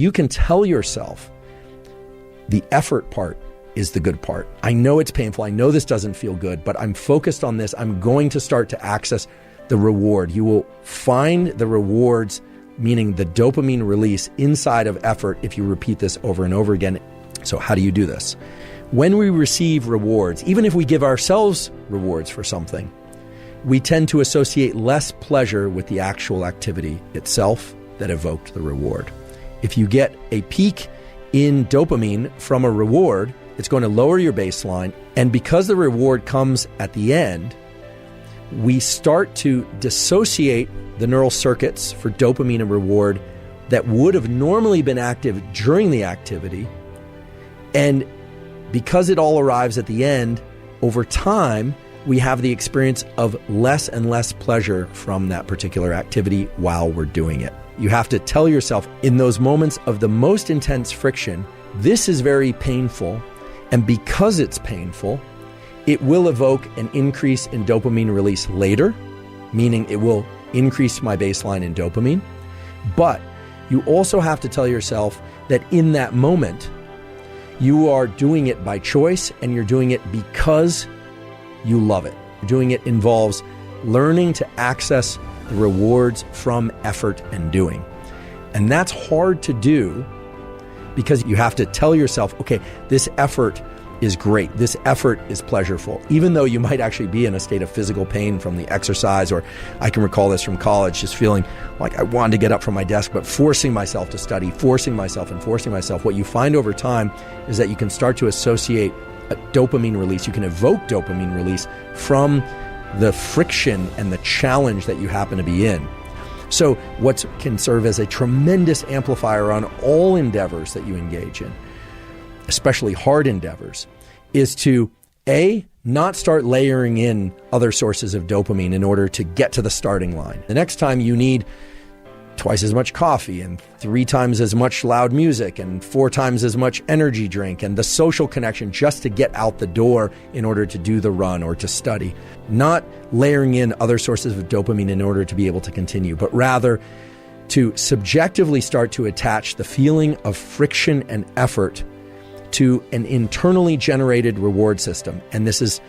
You can tell yourself the effort part is the good part. I know it's painful. I know this doesn't feel good, but I'm focused on this. I'm going to start to access the reward. You will find the rewards, meaning the dopamine release inside of effort if you repeat this over and over again. So how do you do this? When we receive rewards, even if we give ourselves rewards for something, we tend to associate less pleasure with the actual activity itself that evoked the reward. If you get a peak in dopamine from a reward, it's going to lower your baseline. And because the reward comes at the end, we start to dissociate the neural circuits for dopamine and reward that would have normally been active during the activity. And because it all arrives at the end, over time, we have the experience of less and less pleasure from that particular activity while we're doing it. You have to tell yourself in those moments of the most intense friction, this is very painful. And because it's painful, it will evoke an increase in dopamine release later, meaning it will increase my baseline in dopamine. But you also have to tell yourself that in that moment, you are doing it by choice and you're doing it because you love it. Doing it involves learning to access the rewards from effort and doing. And that's hard to do because you have to tell yourself, okay, this effort is great. This effort is pleasurable, even though you might actually be in a state of physical pain from the exercise. Or I can recall this from college, just feeling like I wanted to get up from my desk, but forcing myself to study, forcing myself. What you find over time is that you can start to associate a dopamine release. You can evoke dopamine release from the friction and the challenge that you happen to be in. So what can serve as a tremendous amplifier on all endeavors that you engage in, especially hard endeavors, is to not start layering in other sources of dopamine in order to get to the starting line. The next time you need twice as much coffee and 3 times as much loud music and 4 times as much energy drink and the social connection just to get out the door in order to do the run or to study. Not layering in other sources of dopamine in order to be able to continue, but rather to subjectively start to attach the feeling of friction and effort to an internally generated reward system. And this is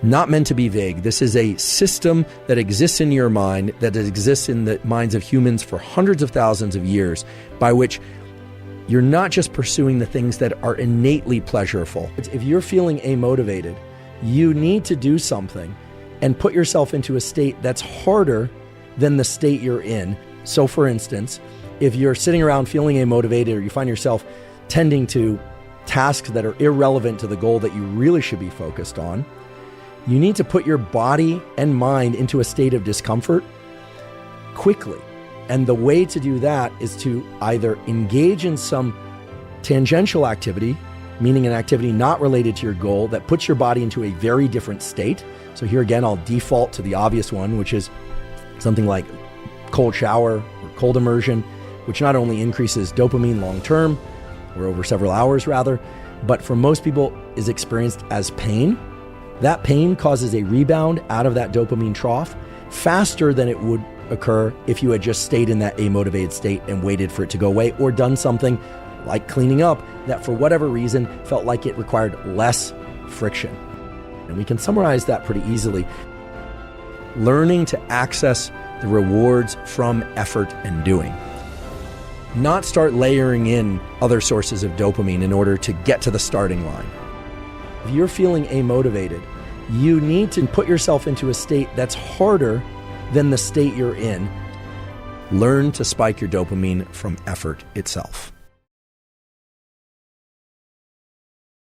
not meant to be vague. This is a system that exists in your mind, that exists in the minds of humans for hundreds of thousands of years, by which you're not just pursuing the things that are innately pleasurable. If you're feeling amotivated, you need to do something and put yourself into a state that's harder than the state you're in. So for instance, if you're sitting around feeling amotivated or you find yourself tending to tasks that are irrelevant to the goal that you really should be focused on, you need to put your body and mind into a state of discomfort quickly. And the way to do that is to either engage in some tangential activity, meaning an activity not related to your goal that puts your body into a very different state. So here again, I'll default to the obvious one, which is something like cold shower or cold immersion, which not only increases dopamine long-term, or over several hours rather, but for most people is experienced as pain. That pain causes a rebound out of that dopamine trough faster than it would occur if you had just stayed in that amotivated state and waited for it to go away, or done something like cleaning up that for whatever reason felt like it required less friction. And we can summarize that pretty easily. Learning to access the rewards from effort and doing. Not start layering in other sources of dopamine in order to get to the starting line. If you're feeling amotivated, you need to put yourself into a state that's harder than the state you're in. Learn to spike your dopamine from effort itself.